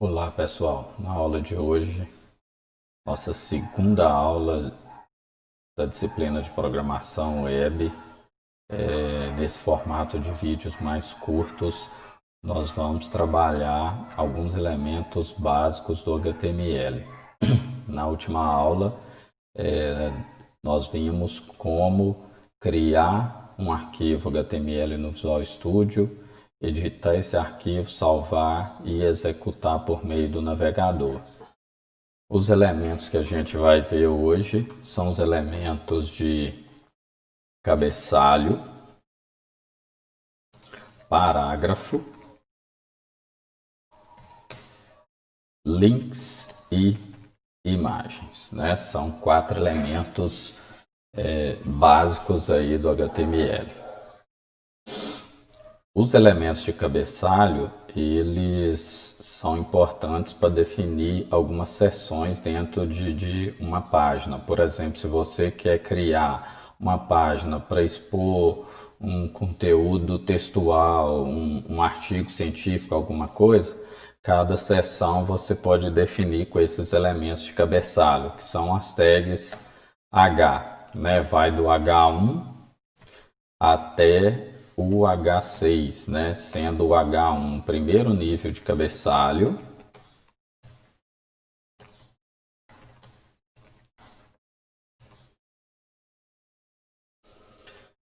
Olá pessoal, na aula de hoje, nossa segunda aula da disciplina de programação web, nesse formato de vídeos mais curtos, nós vamos trabalhar alguns elementos básicos do HTML. Na última aula, nós vimos como criar um arquivo HTML no Visual Studio, editar esse arquivo, salvar e executar por meio do navegador. Os elementos que a gente vai ver hoje são os elementos de cabeçalho, parágrafo, links e imagens, né? São 4 elementos básicos aí do HTML. Os elementos de cabeçalho, eles são importantes para definir algumas seções dentro de uma página. Por exemplo, se você quer criar uma página para expor um conteúdo textual, um artigo científico, alguma coisa, cada seção você pode definir com esses elementos de cabeçalho, que são as tags H, né? Vai do H1 até o H6, né? Sendo o H1 primeiro nível de cabeçalho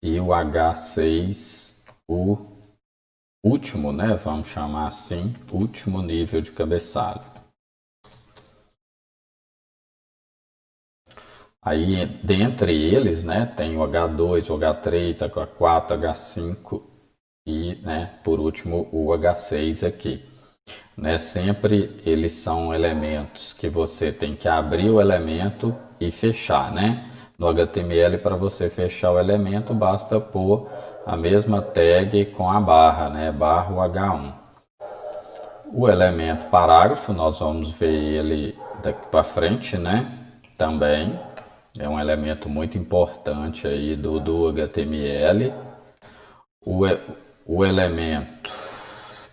e o H6 o último, né? Vamos chamar assim, último nível de cabeçalho. Aí, dentre eles, né, tem o H2, o H3, H4, H5 e, né, por último, o H6 aqui. Né, sempre eles são elementos que você tem que abrir o elemento e fechar, né? No HTML, para você fechar o elemento, basta pôr a mesma tag com a barra, né? Barra o H1. O elemento parágrafo, nós vamos ver ele daqui para frente, né? Também é um elemento muito importante aí do HTML. O elemento,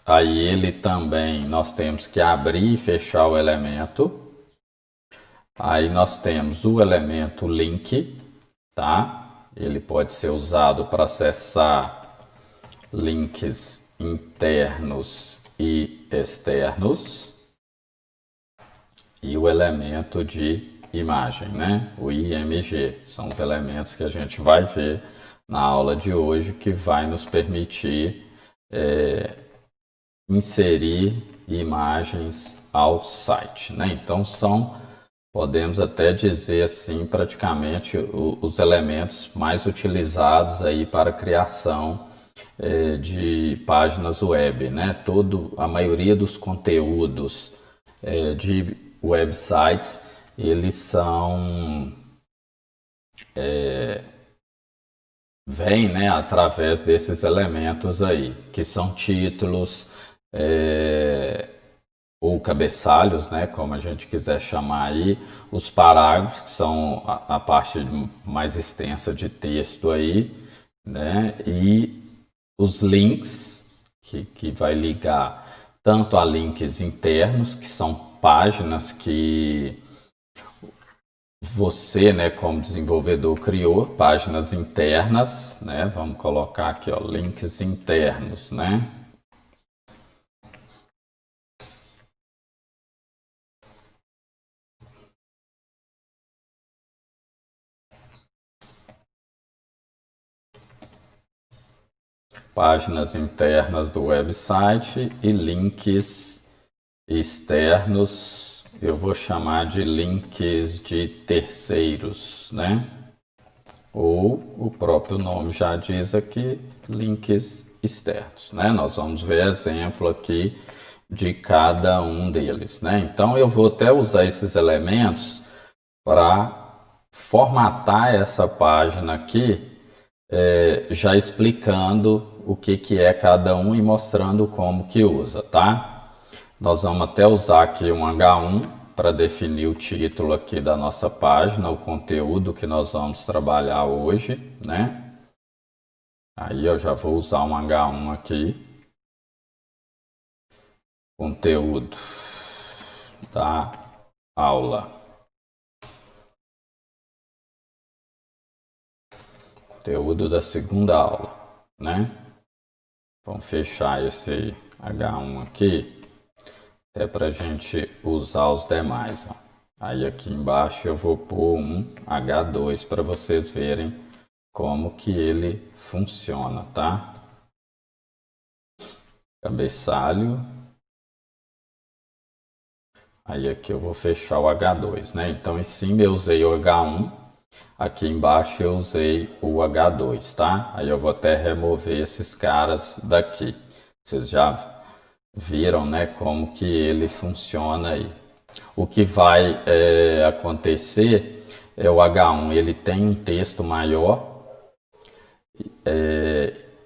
aí ele também, nós temos que abrir e fechar o elemento. Aí nós temos o elemento link, tá? Ele pode ser usado para acessar links internos e externos. E o elemento de imagem, né? O IMG, são os elementos que a gente vai ver na aula de hoje, que vai nos permitir inserir imagens ao site, né? Então podemos até dizer assim, praticamente os elementos mais utilizados aí para a criação de páginas web, né? A maioria dos conteúdos de websites, eles vêm, né, através desses elementos aí, que são títulos, ou cabeçalhos, né, como a gente quiser chamar aí, os parágrafos, que são a parte mais extensa de texto aí, né, e os links, que vai ligar tanto a links internos, que são páginas que você, né, como desenvolvedor, criou, páginas internas, né, vamos colocar aqui, ó, links internos, né, páginas internas do website e links externos, eu vou chamar de links de terceiros, né? Ou o próprio nome já diz aqui, links externos, né? Nós vamos ver exemplo aqui de cada um deles, né? Então eu vou até usar esses elementos para formatar essa página aqui, já explicando o que é cada um e mostrando como que usa, tá? Nós vamos até usar aqui um H1 para definir o título aqui da nossa página, o conteúdo que nós vamos trabalhar hoje, né? Aí eu já vou usar um H1 aqui, conteúdo. da aula. Conteúdo da segunda aula, né? Vamos fechar esse H1 aqui, até para a gente usar os demais, ó. Aí aqui embaixo eu vou pôr um H2 para vocês verem como que ele funciona, tá? Cabeçalho. Aí aqui eu vou fechar o H2, né? Então em cima eu usei o H1, aqui embaixo eu usei o H2, tá? Aí eu vou até remover esses caras daqui. Vocês já viram, né, como que ele funciona aí. O que vai acontecer é o H1, ele tem um texto maior,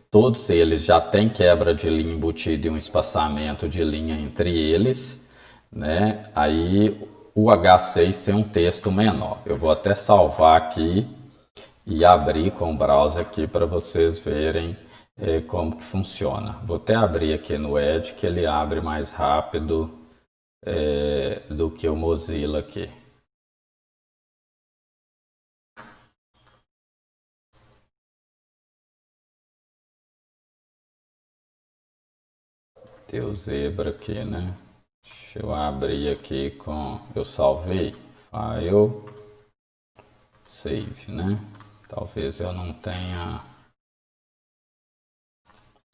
todos eles já têm quebra de linha embutida e um espaçamento de linha entre eles, né? Aí o H6 tem um texto menor. Eu vou até salvar aqui e abrir com o browser aqui para vocês verem como que funciona. Vou até abrir aqui no Edge, que ele abre mais rápido do que o Mozilla aqui. Tem o zebra aqui, né? Deixa eu abrir aqui com... Eu salvei. File. Save, né? Talvez eu não tenha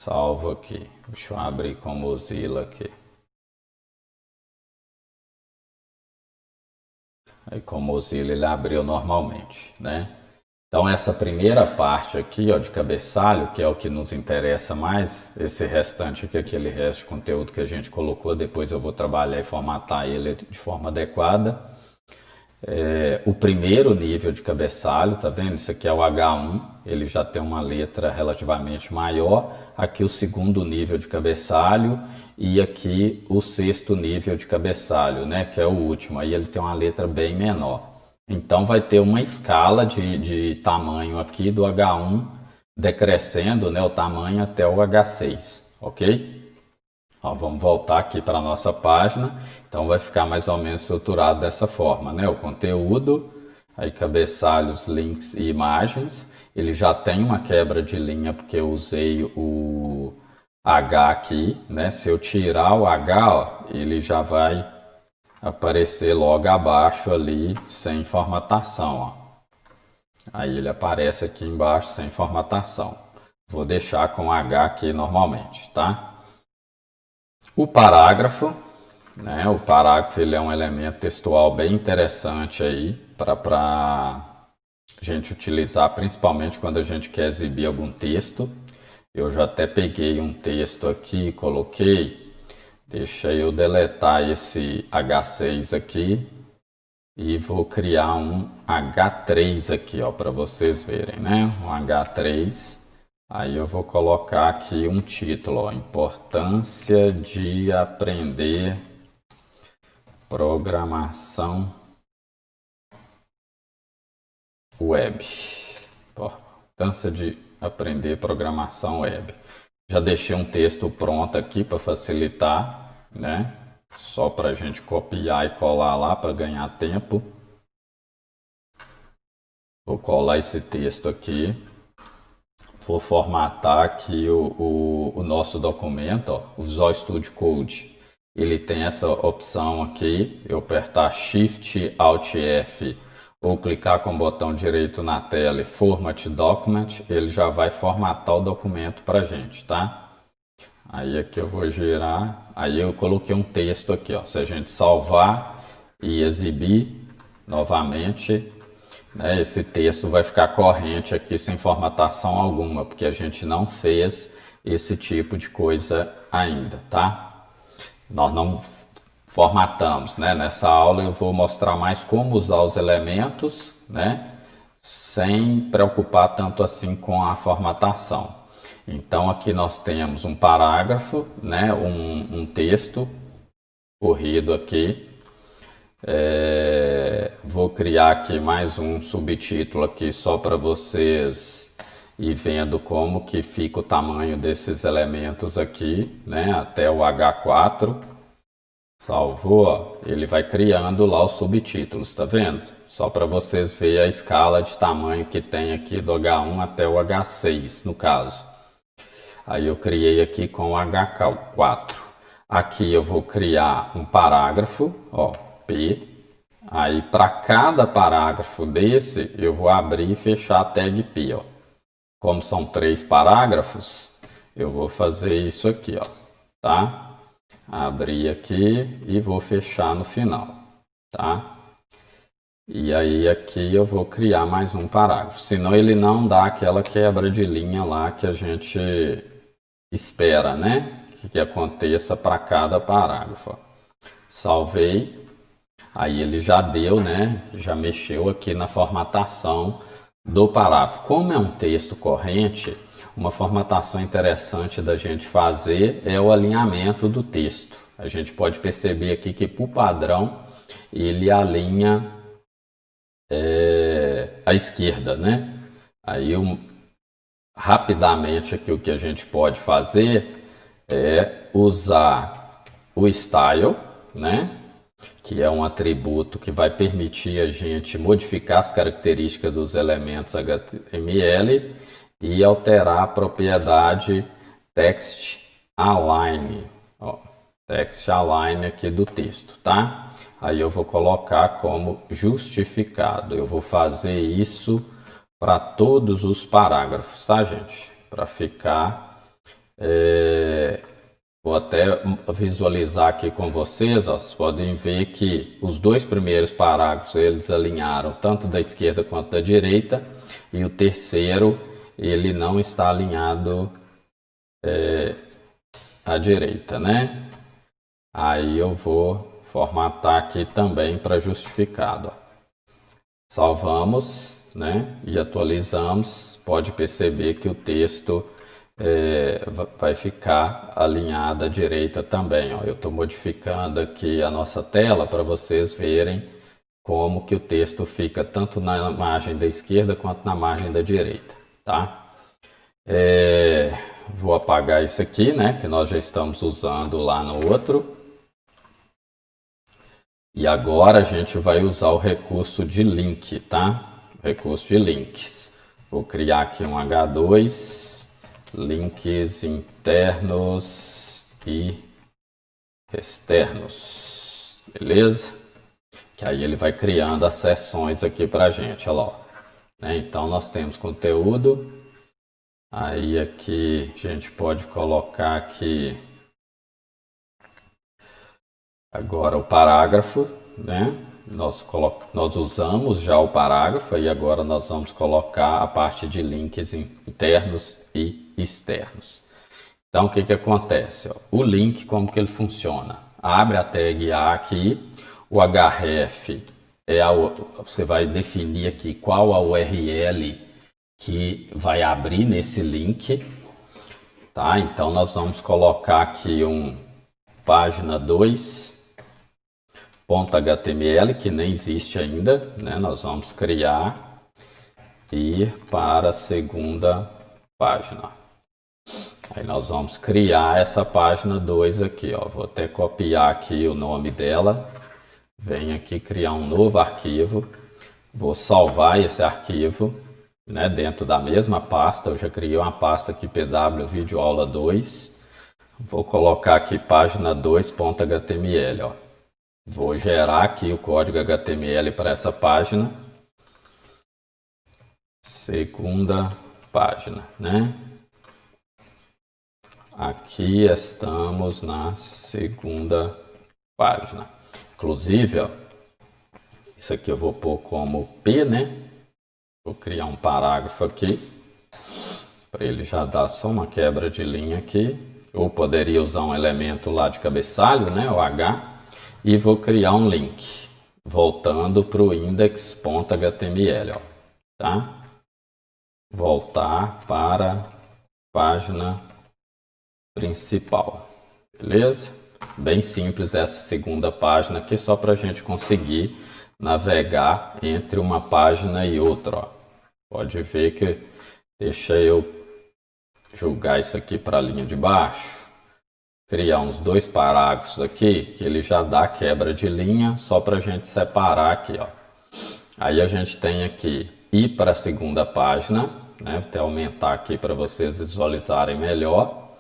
salvo aqui. Deixa eu abrir com Mozilla aqui. Aí com Mozilla ele abriu normalmente, né? Então essa primeira parte aqui, ó, de cabeçalho, que é o que nos interessa mais, esse restante aqui, aquele resto de conteúdo que a gente colocou, depois eu vou trabalhar e formatar ele de forma adequada. O primeiro nível de cabeçalho, tá vendo? Isso aqui é o H1, ele já tem uma letra relativamente maior. Aqui o segundo nível de cabeçalho e aqui o sexto nível de cabeçalho, né? Que é o último, aí ele tem uma letra bem menor. Então vai ter uma escala de tamanho aqui do H1 decrescendo, né, o tamanho até o H6, ok? Ó, vamos voltar aqui para a nossa página. Então vai ficar mais ou menos estruturado dessa forma, né? O conteúdo, aí cabeçalhos, links e imagens. Ele já tem uma quebra de linha porque eu usei o H aqui, né? Se eu tirar o H, ó, ele já vai aparecer logo abaixo ali sem formatação, ó. Aí ele aparece aqui embaixo sem formatação. Vou deixar com H aqui normalmente, tá? O parágrafo, né? O parágrafo ele é um elemento textual bem interessante aí para a gente utilizar, principalmente quando a gente quer exibir algum texto. Eu já até peguei um texto aqui, coloquei. Deixa eu deletar esse H6 aqui e vou criar um H3 aqui, ó, para vocês verem, né? Um H3. Aí eu vou colocar aqui um título, ó, importância de aprender programação web. Importância de aprender programação web. Já deixei um texto pronto aqui para facilitar, né? Só para a gente copiar e colar lá para ganhar tempo. Vou colar esse texto aqui. Vou formatar aqui o nosso documento, ó, o Visual Studio Code. Ele tem essa opção aqui, eu apertar Shift Alt F ou clicar com o botão direito na tela e Format Document, ele já vai formatar o documento para a gente, tá? Aí aqui eu vou girar, aí eu coloquei um texto aqui, ó. Se a gente salvar e exibir novamente, né, esse texto vai ficar corrente aqui sem formatação alguma, porque a gente não fez esse tipo de coisa ainda, tá? Nós não formatamos, né? Nessa aula eu vou mostrar mais como usar os elementos, né? Sem preocupar tanto assim com a formatação. Então aqui nós temos um parágrafo, né? Um texto corrido aqui. Vou criar aqui mais um subtítulo aqui só para vocês ir vendo como que fica o tamanho desses elementos aqui, né? Até o H4. Salvou, ó, ele vai criando lá os subtítulos, tá vendo? Só para vocês verem a escala de tamanho que tem aqui do H1 até o H6, no caso. Aí eu criei aqui com o H4. Aqui eu vou criar um parágrafo, ó, P. Aí para cada parágrafo desse, eu vou abrir e fechar a tag P, ó. Como são 3 parágrafos, eu vou fazer isso aqui, ó, tá? Abrir aqui e vou fechar no final, tá? E aí aqui eu vou criar mais um parágrafo, senão ele não dá aquela quebra de linha lá que a gente espera, né? Que aconteça para cada parágrafo. Salvei, aí ele já deu, né? Já mexeu aqui na formatação do parágrafo. Como é um texto corrente, uma formatação interessante da gente fazer é o alinhamento do texto. A gente pode perceber aqui que, por padrão, ele alinha à esquerda, né? Aí, rapidamente, aqui o que a gente pode fazer é usar o style, né? Que é um atributo que vai permitir a gente modificar as características dos elementos HTML e alterar a propriedade text align, ó, text align aqui do texto, tá? Aí eu vou colocar como justificado. Eu vou fazer isso para todos os parágrafos, tá, gente? Para ficar... Vou até visualizar aqui com vocês, ó, vocês podem ver que os 2 primeiros parágrafos eles alinharam tanto da esquerda quanto da direita, e o terceiro ele não está alinhado à direita, né? Aí eu vou formatar aqui também para justificado. Ó. Salvamos, né? E atualizamos. Pode perceber que o texto vai ficar alinhado à direita também. Ó. Eu estou modificando aqui a nossa tela para vocês verem como que o texto fica tanto na margem da esquerda quanto na margem da direita, tá? Vou apagar isso aqui, né, que nós já estamos usando lá no outro. E agora a gente vai usar o recurso de link, tá? Recurso de links. Vou criar aqui um H2, links internos e externos, beleza? Que aí ele vai criando as seções aqui pra gente, olha lá. Né? Então nós temos conteúdo, aí aqui a gente pode colocar aqui agora o parágrafo, né? Nós usamos já o parágrafo e agora nós vamos colocar a parte de links internos e externos. Então o que acontece? Ó? O link, como que ele funciona? Abre a tag A aqui, o href você vai definir aqui qual a URL que vai abrir nesse link, tá? Então nós vamos colocar aqui um página 2.html, que nem existe ainda, né? Nós vamos criar e ir para a segunda página. Aí nós vamos criar essa página 2 aqui, ó. Vou até copiar aqui o nome dela. Venho aqui criar um novo arquivo. Vou salvar esse arquivo, né, dentro da mesma pasta. Eu já criei uma pasta aqui pw videoaula 2. Vou colocar aqui página 2.html, ó. Vou gerar aqui o código HTML para essa página. Segunda página, né? Aqui estamos na segunda página. Inclusive, ó, isso aqui eu vou pôr como P, né? Vou criar um parágrafo aqui, para ele já dar só uma quebra de linha aqui. Ou poderia usar um elemento lá de cabeçalho, né? O H. E vou criar um link, voltando para o index.html, ó, tá? Voltar para a página principal, beleza? Bem simples essa segunda página aqui, só para a gente conseguir navegar entre uma página e outra, ó. Pode ver que deixa eu jogar isso aqui para a linha de baixo, criar uns 2 parágrafos aqui, que ele já dá quebra de linha, só para a gente separar aqui, ó. Aí a gente tem aqui ir para a segunda página, né? Vou até aumentar aqui para vocês visualizarem melhor.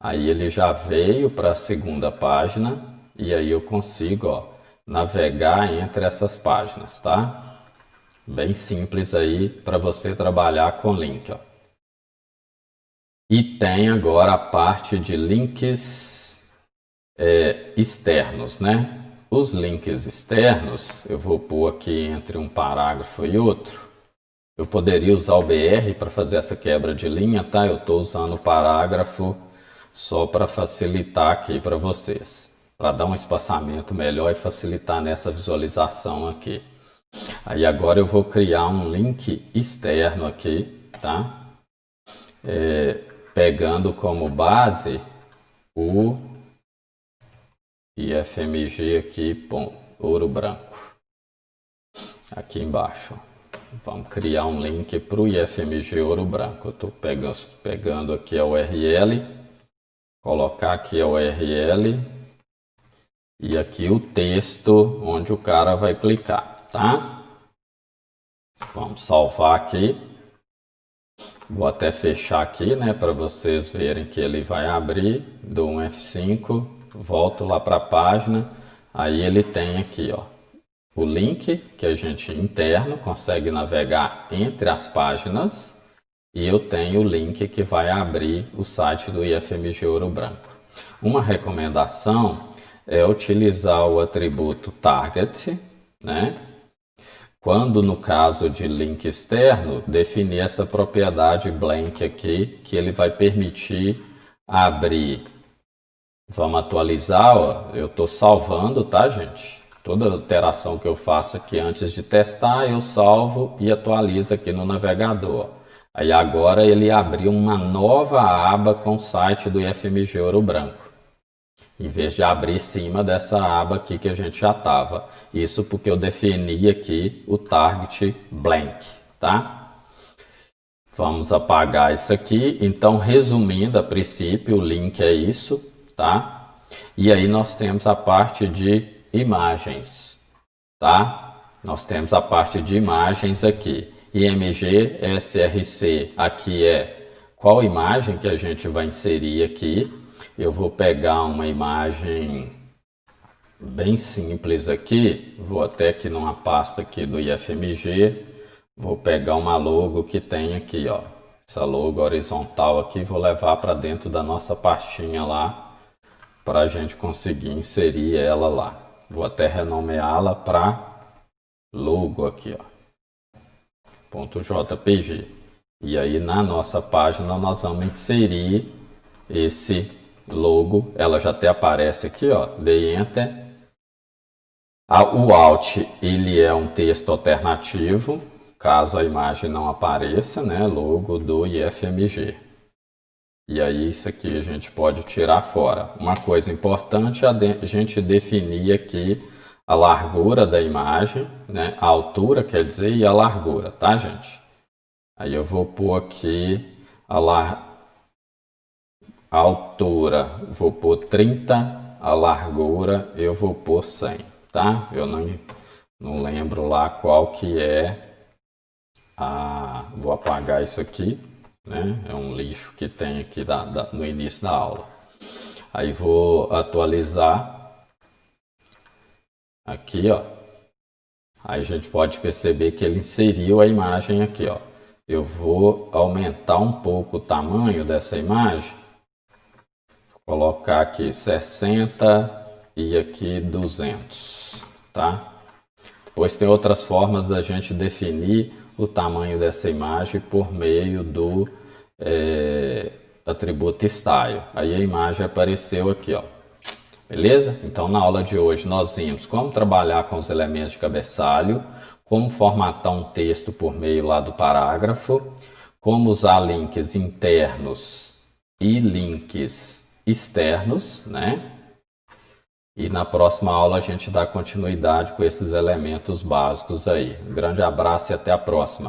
Aí ele já veio para a segunda página e aí eu consigo, ó, navegar entre essas páginas, tá? Bem simples aí para você trabalhar com link, ó. E tem agora a parte de links externos, né? Os links externos, eu vou pôr aqui entre um parágrafo e outro. Eu poderia usar o BR para fazer essa quebra de linha, tá? Eu estou usando o parágrafo só para facilitar aqui para vocês, para dar um espaçamento melhor e facilitar nessa visualização aqui. Aí agora eu vou criar um link externo aqui, tá? Pegando como base o IFMG aqui, Ouro Branco, aqui embaixo. Vamos criar um link para o IFMG Ouro Branco. Eu estou pegando aqui a URL, colocar aqui a URL e aqui o texto onde o cara vai clicar, tá? Vamos salvar aqui. Vou até fechar aqui, né, para vocês verem que ele vai abrir. Dou um F5, volto lá para a página. Aí ele tem aqui, ó, o link que a gente interno consegue navegar entre as páginas. E eu tenho o link que vai abrir o site do IFMG Ouro Branco. Uma recomendação é utilizar o atributo target, né? Quando no caso de link externo, definir essa propriedade blank aqui, que ele vai permitir abrir. Vamos atualizar, ó. Eu estou salvando, tá, gente? Toda alteração que eu faço aqui antes de testar, eu salvo e atualizo aqui no navegador. Aí agora ele abriu uma nova aba com o site do IFMG Ouro Branco, em vez de abrir em cima dessa aba aqui que a gente já estava. Isso porque eu defini aqui o target blank, tá? Vamos apagar isso aqui. Então, resumindo, a princípio, o link é isso, tá? E aí nós temos a parte de imagens, tá? Nós temos a parte de imagens aqui. IMG, SRC, aqui é qual imagem que a gente vai inserir aqui. Eu vou pegar uma imagem bem simples aqui, vou até aqui numa pasta aqui do IFMG, vou pegar uma logo que tem aqui, ó, essa logo horizontal aqui, vou levar para dentro da nossa pastinha lá, para a gente conseguir inserir ela lá. Vou até renomeá-la para logo aqui, ó, .jpg. E aí na nossa página nós vamos inserir esse logo, ela já até aparece aqui, ó, dei Enter. O Alt, ele é um texto alternativo, caso a imagem não apareça, né, logo do IFMG. E aí isso aqui a gente pode tirar fora. Uma coisa importante é a gente definir aqui a largura da imagem, né, a altura, quer dizer, e a largura, tá, gente? Aí eu vou pôr aqui a altura, vou pôr 30, a largura eu vou pôr 100, tá? Eu não lembro lá qual que é vou apagar isso aqui, né? É um lixo que tem aqui no início da aula. Aí vou atualizar aqui, ó. Aí a gente pode perceber que ele inseriu a imagem aqui, ó. Eu vou aumentar um pouco o tamanho dessa imagem. Colocar aqui 60 e aqui 200, tá? Depois tem outras formas da gente definir o tamanho dessa imagem por meio do atributo style. Aí a imagem apareceu aqui, ó. Beleza? Então na aula de hoje nós vimos como trabalhar com os elementos de cabeçalho, como formatar um texto por meio lá do parágrafo, como usar links internos e links externos, né? E na próxima aula a gente dá continuidade com esses elementos básicos aí. Um grande abraço e até a próxima.